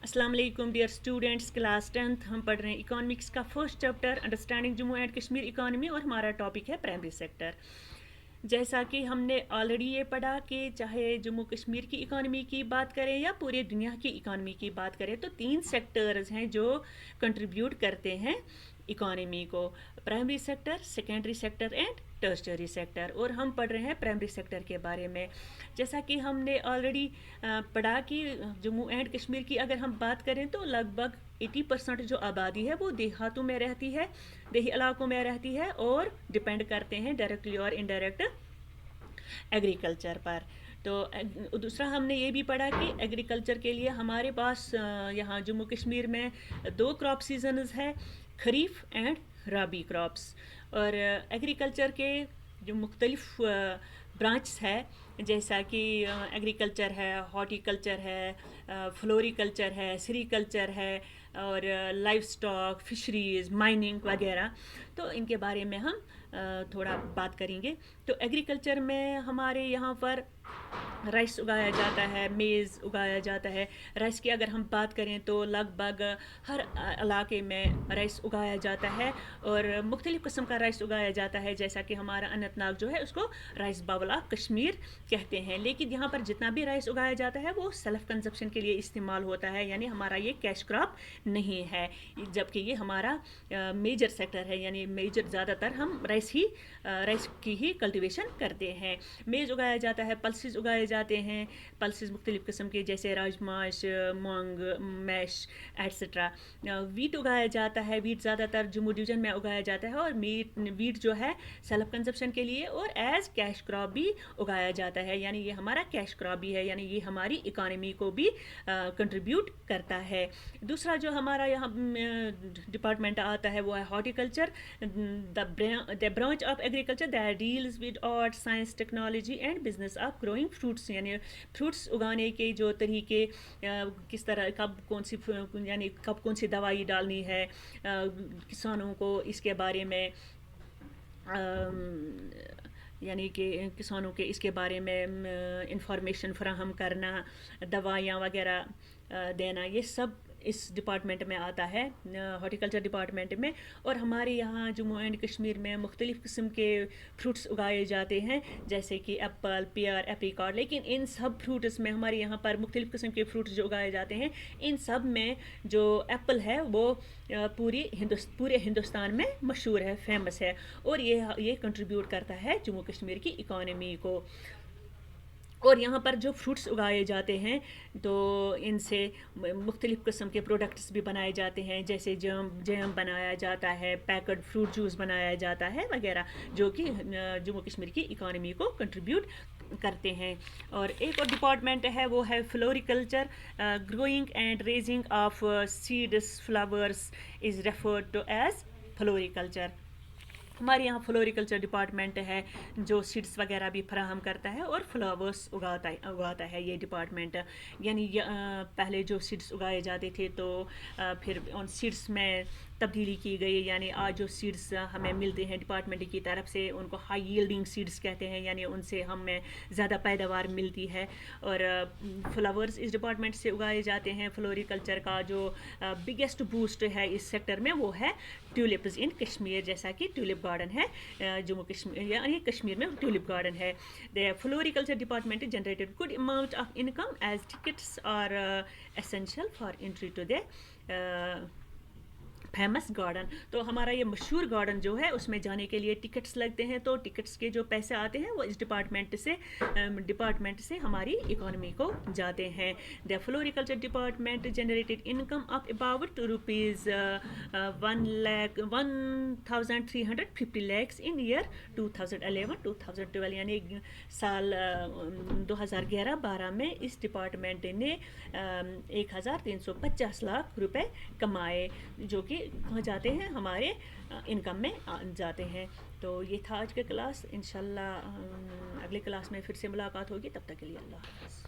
अस्सलाम वालेकुम dear students, class 10th हम पढ़ रहे हैं इकोनॉमिक्स का first chapter understanding Jammu and Kashmir economy और हमारा टॉपिक है प्राइमरी सेक्टर। जैसा कि हमने ऑलरेडी ये पढ़ा कि चाहे जम्मू कश्मीर की इकोनॉमी की बात करें या पूरी दुनिया की इकोनॉमी की बात करें तो तीन सेक्टर्स हैं जो कंट्रीब्यूट करते हैं इकोनॉमी को: primary sector, secondary sector and tertiary sector. और हम पढ़ रहे हैं प्राइमरी सेक्टर के बारे में। जैसा कि हमने ऑलरेडी पढ़ा कि जम्मू एंड कश्मीर की अगर हम बात करें तो लगभग 80% जो आबादी है वो देहातों में रहती है, देही इलाकों में रहती है और डिपेंड करते हैं डायरेक्टली और इनडायरेक्ट एग्रीकल्चर पर। तो दूसरा हमने ये भी पढ़ा कि एग्रीकल्चर के लिए हमारे पास यहाँ जम्मू कश्मीर में दो क्रॉप सीजन्स है, खरीफ एंड राबी क्रॉप्स। और एग्रीकल्चर के जो मुख्तलिफ ब्रांच है जैसा कि एग्रीकल्चर है, हॉर्टिकल्चर है, फ्लोरिकल्चर है, सेरीकल्चर है और लाइव स्टॉक, फिशरीज़, माइनिंग वगैरह, तो इनके बारे में हम थोड़ा बात करेंगे। तो एग्रीकल्चर में हमारे यहाँ पर राइस उगाया जाता है, मेज़ उगाया जाता है। राइस की अगर हम बात करें तो लगभग हर इलाके में राइस उगाया जाता है और मुख्तलिफ़ किस्म का राइस उगाया जाता है, जैसा कि हमारा अनंतनाग जो है उसको राइस बाउल ऑफ कश्मीर कहते हैं। लेकिन यहाँ पर जितना भी राइस उगाया जाता है वो सेल्फ कंजप्शन के लिए इस्तेमाल होता है, यानी हमारा ये कैश क्रॉप नहीं है, जबकि ये हमारा मेजर सेक्टर है, यानी मेजर ज़्यादातर हम राइस की ही कल्टिवेशन करते हैं। मेज़ उगाया जाता है, पल्सेस उगाए जाते हैं, पल्सेस मुख्तलिफ़ किस्म के जैसे राजमाश, मूंग, मैश एट्सट्रा। वीट उगाया जाता है, वीट ज़्यादातर जम्मू डिवीज़न में उगाया जाता है और वीट जो है सेल्फ कंजप्शन के लिए और एज कैश क्रॉप भी उगाया जाता है, यानी ये हमारा कैश क्रॉप भी है, यानी ये हमारी इकानमी को भी कंट्रीब्यूट करता है। दूसरा जो हमारा यहाँ डिपार्टमेंट आता है वो है horticulture, the branch of agriculture that deals with art, science, technology and business of growing fruits, यानी फ्रूट्स उगाने के जो तरीके, किस तरह कब कौन सी दवाई डालनी है किसानों को, इसके बारे में यानी कि किसानों के इसके बारे में इंफॉर्मेशन फराहम करना, दवाइयाँ वगैरह देना, ये सब इस डिपार्टमेंट में आता है, हॉर्टिकल्चर डिपार्टमेंट में। और हमारे यहाँ जम्मू एंड कश्मीर में मुख्तलिफ़ किस्म के फ्रूट्स उगाए जाते हैं, जैसे कि एप्पल, पियर, एप्रिकॉट। लेकिन इन सब फ्रूट्स में हमारे यहाँ पर मुख्तलिफ़ किस्म के फ्रूट्स जो उगाए जाते हैं, इन सब में जो एप्पल है वो पूरे हिंदुस्तान में मशहूर है, फेमस है, और ये कंट्रीब्यूट करता है जम्मू कश्मीर की इकॉनमी को। और यहाँ पर जो फ्रूट्स उगाए जाते हैं तो इनसे मुख्तलिफ़ किस्म के प्रोडक्ट्स भी बनाए जाते हैं, जैसे जैम बनाया जाता है, पैक्ड फ्रूट जूस बनाया जाता है वगैरह, जो कि जम्मू कश्मीर की इकॉनमी को कंट्रीब्यूट करते हैं। और एक और डिपार्टमेंट है वो है floriculture, growing and raising of seeds, flowers is referred to as floriculture. हमारे यहाँ फ्लोरिकल्चर डिपार्टमेंट है जो सीड्स वगैरह भी फराहम करता है और फ्लावर्स उगाता है ये डिपार्टमेंट। यानी पहले जो सीड्स उगाए जाते थे तो फिर उन सीड्स में तब्दीली की गई, यानी आज जो सीड्स हमें मिलते हैं डिपार्टमेंट की तरफ से उनको हाई यील्डिंग सीड्स कहते हैं, यानी उनसे हमें ज़्यादा पैदावार मिलती है। और फ्लावर्स इस डिपार्टमेंट से उगाए जाते हैं। फ्लोरिकल्चर का जो बिगेस्ट बूस्ट है इस सेक्टर में वो है ट्यूलिप्स इन कश्मीर, जैसा कि ट्यूलिप गार्डन है जम्मू कश्मीर, यानी कश्मीर में ट्यूलिप गार्डन है। The floriculture department generated good amount of income as tickets are essential for entry to the famous garden. तो हमारा ये मशहूर गार्डन जो है उसमें जाने के लिए टिकट्स लगते हैं, तो टिकट्स के जो पैसे आते हैं वो इस डिपार्टमेंट से हमारी इकोनॉमी को जाते हैं। The floriculture department generated income of about rupees 1,350 lakhs in year 2011-2012, यानी साल 2011-12 में इस डिपार्टमेंट ने 1,350 लाख रुपए कमाए, जो कि कहाँ जाते हैं, हमारे इनकम में जाते हैं। तो ये था आज का क्लास। इंशाल्लाह अगले क्लास में फिर से मुलाकात होगी, तब तक के लिए अल्लाह हाफ़िज़।